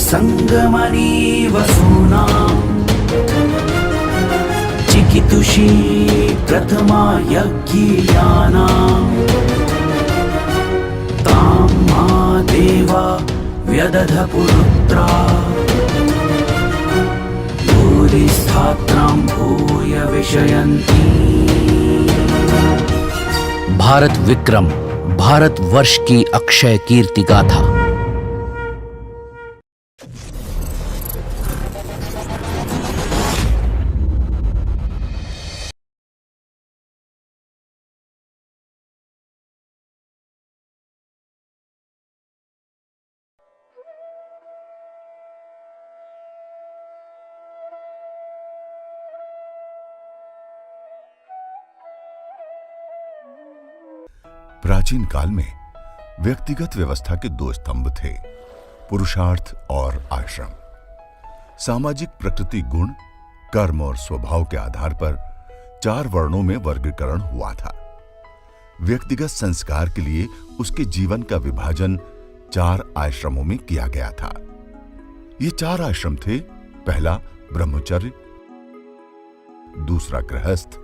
संगमनी वसूना चिकितुषी प्रथमा यज्ञियाना तां मा देवा व्यदध पुरुत्रा भूरिस्थात्रां भूय विषयन्ति। भारत विक्रम, भारतवर्ष की अक्षय कीर्ति गाथा। प्राचीन काल में व्यक्तिगत व्यवस्था के दो स्तंभ थे, पुरुषार्थ और आश्रम। सामाजिक प्रकृति गुण, कर्म और स्वभाव के आधार पर 4 वर्णों में वर्गीकरण हुआ था। व्यक्तिगत संस्कार के लिए उसके जीवन का विभाजन 4 आश्रमों में किया गया था। ये 4 आश्रम थे। पहला ब्रह्मचर्य, दूसरा गृहस्थ,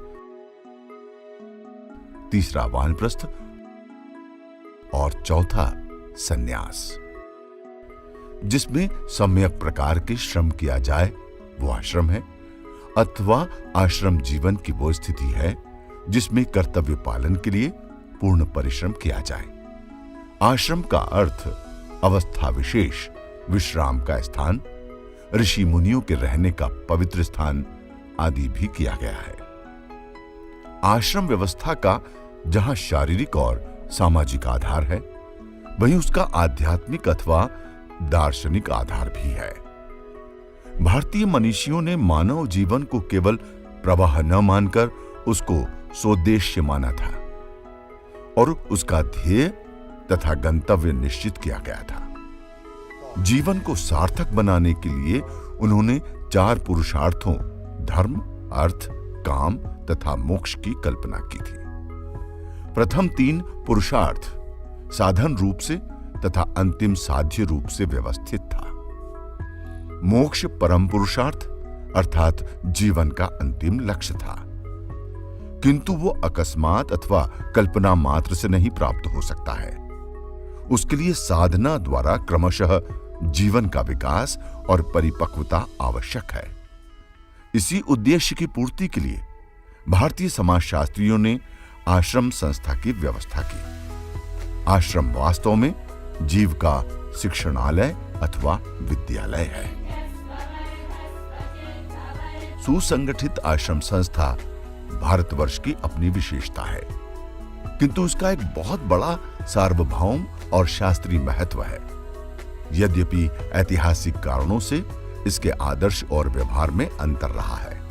तीसरा वानप्रस्थ और चौथा सन्यास। जिसमें सम्यक प्रकार के श्रम किया जाए वो आश्रम है, अथवा आश्रम जीवन की वो स्थिति है जिसमें कर्तव्य पालन के लिए पूर्ण परिश्रम किया जाए। आश्रम का अर्थ अवस्था विशेष विश्राम का स्थान, ऋषि मुनियों के रहने का पवित्र स्थान आदि भी किया गया है। आश्रम व्यवस्था का जहां शारीरिक और सामाजिक आधार है, वहीं उसका आध्यात्मिक अथवा दार्शनिक आधार भी है। भारतीय मनीषियों ने मानव जीवन को केवल प्रवाह न मानकर उसको सोद्देश्य माना था और उसका ध्येय तथा गंतव्य निश्चित किया गया था। जीवन को सार्थक बनाने के लिए उन्होंने 4 पुरुषार्थों धर्म, अर्थ, काम तथा मोक्ष की कल्पना की थी। प्रथम 3 पुरुषार्थ साधन रूप से तथा अंतिम साध्य रूप से व्यवस्थित था। मोक्ष परम पुरुषार्थ अर्थात जीवन का अंतिम लक्ष्य था, किंतु वो अकस्मात अथवा कल्पना मात्र से नहीं प्राप्त हो सकता है। उसके लिए साधना द्वारा क्रमशः जीवन का विकास और परिपक्वता आवश्यक है। इसी उद्देश्य की पूर्ति के लिए भारतीय समाजशास्त्रियों ने आश्रम संस्था की व्यवस्था की। आश्रम वास्तव में जीव का शिक्षणालय अथवा विद्यालय है। सुसंगठित आश्रम संस्था भारतवर्ष की अपनी विशेषता है, किंतु उसका एक बहुत बड़ा सार्वभौम और शास्त्रीय महत्व है। यद्यपि ऐतिहासिक कारणों से इसके आदर्श और व्यवहार में अंतर रहा है,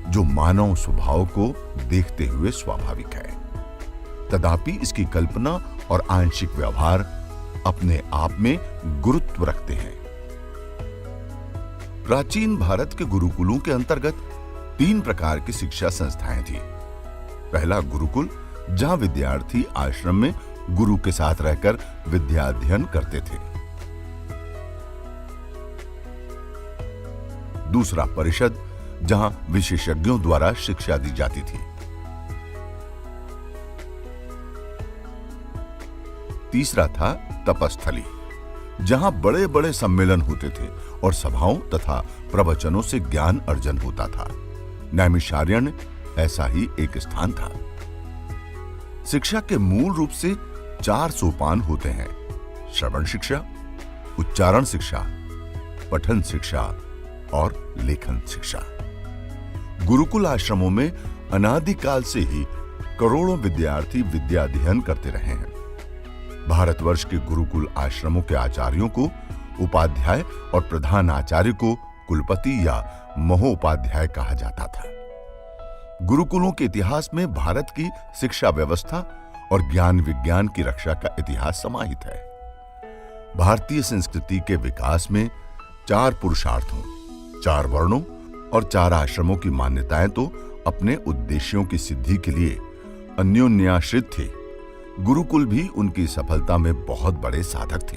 जो मानव स्वभाव को देखते हुए स्वाभाविक है। तथापि इसकी कल्पना और आंशिक व्यवहार अपने आप में गुरुत्व रखते हैं। प्राचीन भारत के गुरुकुलों के अंतर्गत 3 प्रकार की शिक्षा संस्थाएं थी। पहला गुरुकुल, जहां विद्यार्थी आश्रम में गुरु के साथ रहकर विद्या अध्ययन करते थे। दूसरा परिषद, जहां विशेषज्ञों द्वारा शिक्षा दी जाती थी। तीसरा था तपस्थली, जहां बड़े बड़े सम्मेलन होते थे और सभाओं तथा प्रवचनों से ज्ञान अर्जन होता था। नैमिषारण्य ऐसा ही एक स्थान था। शिक्षा के मूल रूप से 4 सोपान होते हैं: श्रवण शिक्षा, उच्चारण शिक्षा, पठन शिक्षा और लेखन शिक्षा। गुरुकुल आश्रमों में अनादिकाल से ही करोड़ों विद्यार्थी विद्या अध्ययन करते रहे हैं। भारतवर्ष के गुरुकुल आश्रमों के आचार्यों को उपाध्याय और प्रधान आचार्य को कुलपति या महोपाध्याय कहा जाता था। गुरुकुलों के इतिहास में भारत की शिक्षा व्यवस्था और ज्ञान विज्ञान की रक्षा का इतिहास समाहित है। भारतीय संस्कृति के विकास में 4 पुरुषार्थों, 4 वर्णों और 4 आश्रमों की मान्यताएं तो अपने उद्देश्यों की सिद्धि के लिए अन्योन्याश्रित थे। गुरुकुल भी उनकी सफलता में बहुत बड़े साधक थे।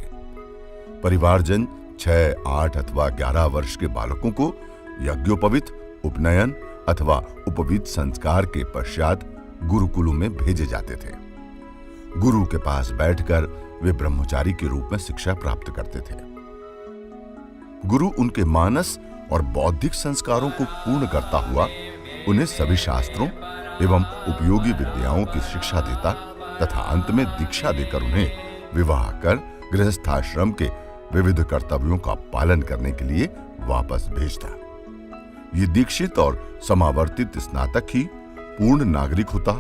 परिवारजन 6, 8 अथवा 11 वर्ष के बालकों को यज्ञोपवीत, उपनयन अथवा उपवीत संस्कार के पश्चात गुरुकुलों में भेजे जाते थे। गुरु के पास बैठकर वे ब्रह्मचारी के रूप में शिक्षा प्राप्त करते थे। गुरु उनके मानस और बौद्धिक संस्कारों को पूर्ण करता हुआ उन्हें सभी शास्त्रों एवं उपयोगी विद्याओं की शिक्षा देता तथा अंत में दीक्षा देकर उन्हें विवाह कर गृहस्थाश्रम के विविध कर्तव्यों का पालन करने के लिए वापस भेजता। ये दीक्षित और समावर्तित स्नातक ही पूर्ण नागरिक होता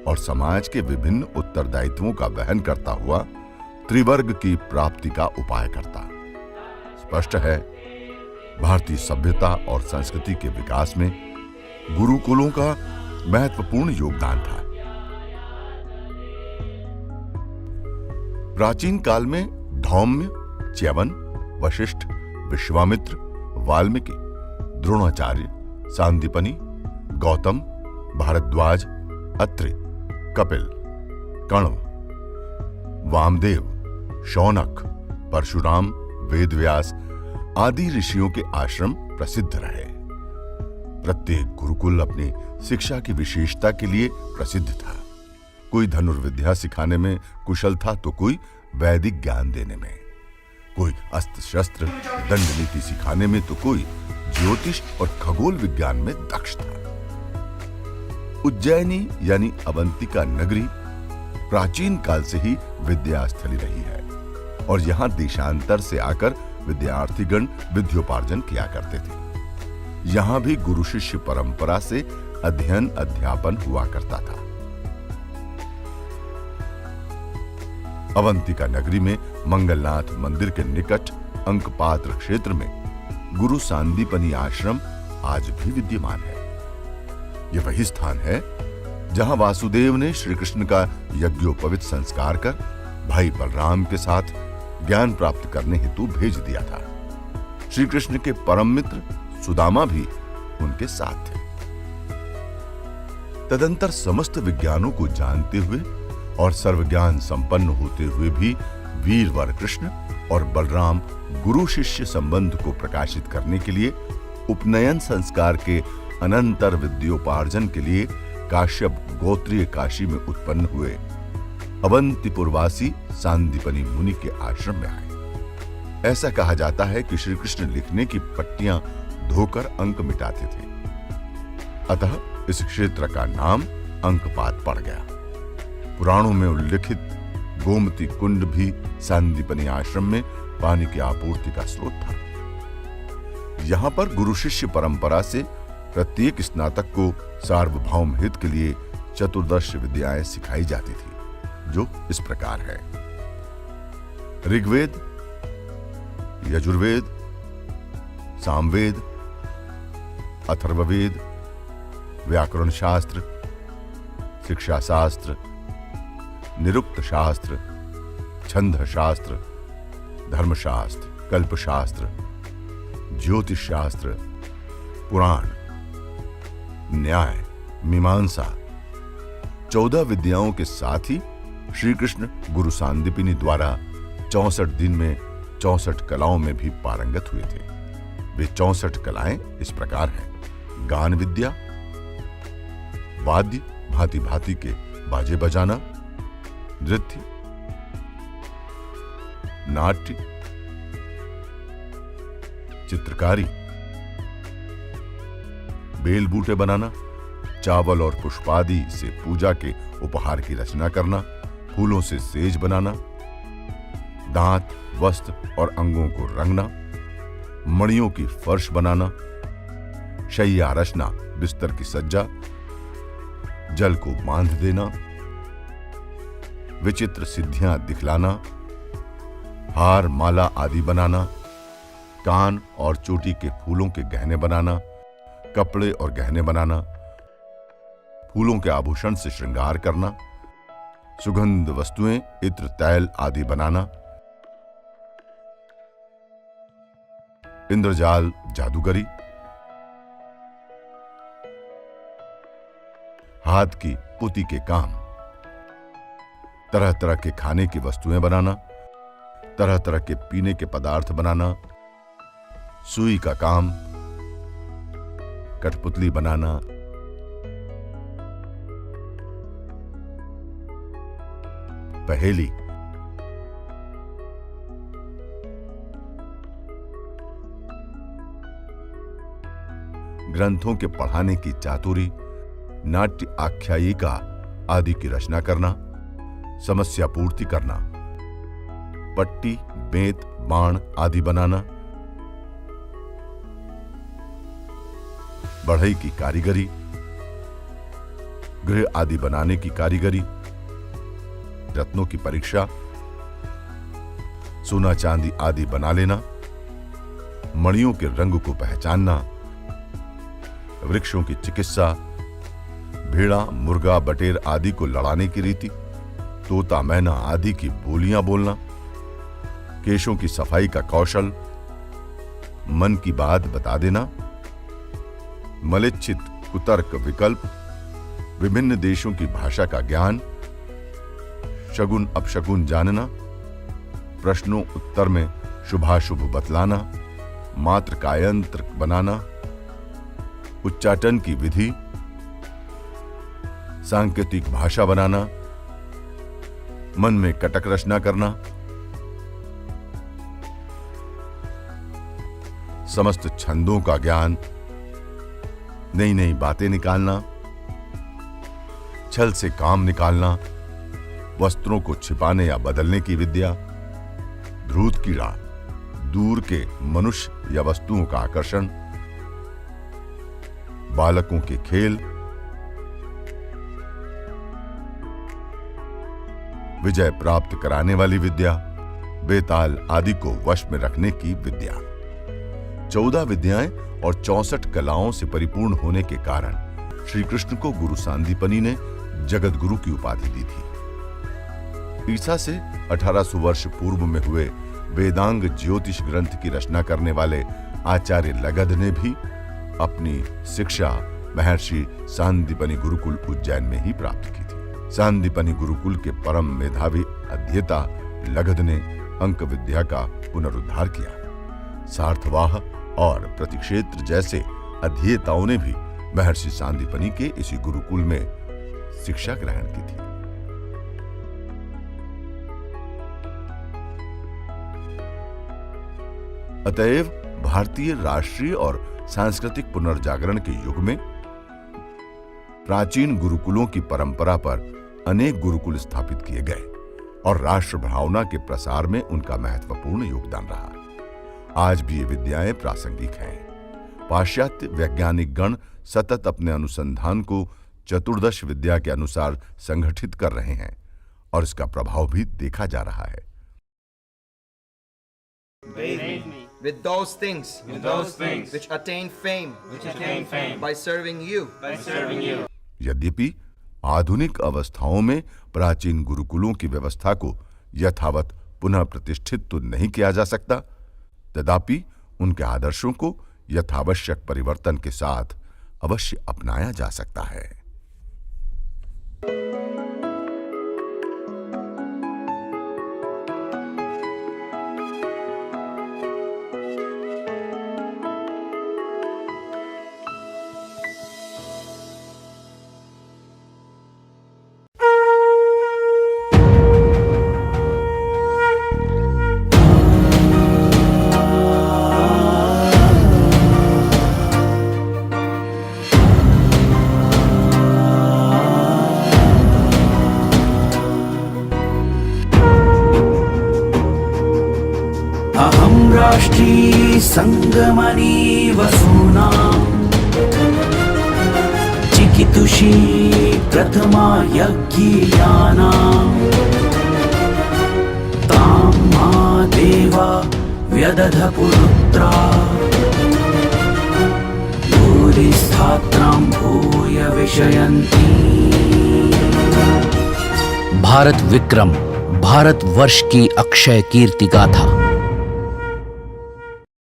और समाज के विभिन्न उत्तरदायित्वों का वहन करता हुआ त्रिवर्ग की प्राप्ति का उपाय करता। स्पष्ट है, भारतीय सभ्यता और संस्कृति के विकास में गुरुकुलों का महत्वपूर्ण योगदान था। प्राचीन काल में धौम्य, च्यवन, वशिष्ठ, विश्वामित्र, वाल्मीकि, द्रोणाचार्य, सांदीपनि, गौतम, भारद्वाज, अत्रि, कपिल, कण्व, वामदेव, शौनक, परशुराम, वेदव्यास आदि ऋषियों के आश्रम प्रसिद्ध रहे। प्रत्येक गुरुकुल अपनी शिक्षा की विशेषता के लिए प्रसिद्ध था। कोई धनुर्विद्या सिखाने में कुशल था तो कोई वैदिक ज्ञान देने में, कोई अस्त्र शस्त्र दंड नीति सिखाने में तो कोई ज्योतिष और खगोल विज्ञान में दक्ष था। उज्जैनी यानी अवंतिका नगरी प्राचीन काल से ही विद्यास्थली रही है और यहां देशांतर से आकर विद्यार्थीगण विद्योपार्जन किया करते थे। यहां भी गुरु शिष्य परंपरा से अध्ययन अध्यापन हुआ करता था। अवंतिका नगरी में मंगलनाथ मंदिर के निकट अंकपात्र क्षेत्र में गुरु सांदीपनि आश्रम आज भी विद्यमान है। यह वही स्थान है जहां वासुदेव ने श्री कृष्ण का यज्ञोपवीत संस्कार कर भाई बलराम के साथ ज्ञान प्राप्त करने हेतु भेज दिया था। श्री कृष्ण के परम मित्र सुदामा भी उनके साथ थे। तदंतर समस्त विज्ञानों को जानते हुए और सर्वज्ञान संपन्न होते हुए भी वीरवर कृष्ण और बलराम गुरु शिष्य संबंध को प्रकाशित करने के लिए उपनयन संस्कार के अनंतर विद्योपार्जन के लिए काश्यप गोत्रीय काशी में उत्पन्न हुए अवंतिपुरवासी सांदीपनि मुनि के आश्रम में आए। ऐसा कहा जाता है कि श्री कृष्ण लिखने की पट्टियां धोकर अंक मिटाते थे, अतः इस क्षेत्र का नाम अंकपात पड़ गया। पुराणों में उल्लिखित गोमती कुंड भी सांदीपनि आश्रम में पानी की आपूर्ति का स्रोत था। यहां पर गुरु शिष्य परंपरा से प्रत्येक स्नातक को सार्वभौम हित के लिए चतुर्दश विद्याएं सिखाई जाती थी, जो इस प्रकार है: ऋग्वेद, यजुर्वेद, सामवेद, अथर्ववेद, व्याकरण शास्त्र, शिक्षा शास्त्र, निरुक्त शास्त्र, छंद शास्त्र, धर्मशास्त्र, कल्पशास्त्र, ज्योतिष शास्त्र, पुराण, न्याय, मीमांसा 14 विद्याओं के साथ ही श्री कृष्ण गुरु सांदीपनि द्वारा 64 दिन में 64 कलाओं में भी पारंगत हुए थे। वे 64 कलाएं इस प्रकार हैं: गान विद्या, वाद्य भांति भांति के बाजे बजाना, नृत्य, नाट्य, चित्रकारी, बेल बूटे बनाना, चावल और पुष्पादि से पूजा के उपहार की रचना करना, फूलों से सेज बनाना, दांत, वस्त्र और अंगों को रंगना, मणियों की फर्श बनाना, शैया रचना, बिस्तर की सज्जा, जल को बांध देना, विचित्र सिद्धियां दिखलाना, हार माला आदि बनाना, कान और चोटी के फूलों के गहने बनाना, कपड़े और गहने बनाना, फूलों के आभूषण से श्रृंगार करना, सुगंध वस्तुएं, इत्र, तैल आदि बनाना, इंद्रजाल, जादूगरी, हाथ की पुती के काम, तरह तरह के खाने की वस्तुएं बनाना, तरह तरह के पीने के पदार्थ बनाना, सुई का काम, कठपुतली बनाना, पहेली, ग्रंथों के पढ़ाने की चातुरी, नाट्य आख्यायिका आदि की रचना करना, समस्या पूर्ति करना, पट्टी, बेंत, बाण आदि बनाना, बढ़ई की कारीगरी, गृह आदि बनाने की कारीगरी, रत्नों की परीक्षा, सोना चांदी आदि बना लेना, मणियों के रंग को पहचानना, वृक्षों की चिकित्सा, भेड़ा, मुर्गा, बटेर आदि को लड़ाने की रीति, तोता, मैना आदि की बोलियां बोलना, केशों की सफाई का कौशल, मन की बात बता देना, मलिच्छित, कुतर्क, विकल्प, विभिन्न देशों की भाषा का ज्ञान, शगुन अपशगुन जानना, प्रश्नों उत्तर में शुभाशुभ बतलाना, मात्र कायंत्र बनाना, उच्चाटन की विधि, सांकेतिक भाषा बनाना, मन में कटक रचना करना, समस्त छंदों का ज्ञान, नई नई बातें निकालना, छल से काम निकालना, वस्त्रों को छिपाने या बदलने की विद्या, ध्रुत कीड़ा, दूर के मनुष्य या वस्तुओं का आकर्षण, बालकों के खेल, विजय प्राप्त कराने वाली विद्या, बेताल आदि को वश में रखने की विद्या। 14 विद्याएं और 64 कलाओं से परिपूर्ण होने के कारण श्री कृष्ण को गुरु सांदीपनि ने जगत गुरु की उपाधि दी थी। ईसा से 1800 वर्ष पूर्व में हुए वेदांग ज्योतिष ग्रंथ की रचना करने वाले आचार्य लगध ने भी अपनी शिक्षा महर्षि सांदीपनि गुरुकुल उज्जैन में ही प्राप्त की थी। सांदीपनि गुरुकुल के परम मेधावी अध्येता लगध ने अंक विद्या का पुनरुद्धार किया। सार्थवाह और प्रतिक्षेत्र जैसे अध्येताओं ने भी महर्षि सांदीपनि के इसी गुरुकुल में शिक्षा ग्रहण की थी। अतएव भारतीय राष्ट्रीय और सांस्कृतिक पुनर्जागरण के युग में प्राचीन गुरुकुलों की परंपरा पर अनेक गुरुकुल स्थापित किए गए और राष्ट्र भावना के प्रसार में उनका महत्वपूर्ण योगदान रहा। आज भी ये विद्याएं प्रासंगिक हैं। पाश्चात्य वैज्ञानिक गण सतत अपने अनुसंधान को चतुर्दश विद्या के अनुसार संगठित कर रहे हैं और इसका प्रभाव भी देखा जा रहा है। With those things which attain fame by serving you. यद्यपि आधुनिक अवस्थाओं में प्राचीन गुरुकुलों की व्यवस्था को यथावत पुनः प्रतिष्ठित तो नहीं किया जा सकता, तथापि उनके आदर्शों को यथावश्यक परिवर्तन के साथ अवश्य अपनाया जा सकता है। अहं राष्ट्री संगमनी वसूनां चिकितुषी प्रथमा यज्ञियानां तां मा देवा व्यदधपुरुत्रा भूरिस्थात्रां भूय विशयन्ति। भारत विक्रम भारत वर्ष की अक्षय कीर्ति गाथा।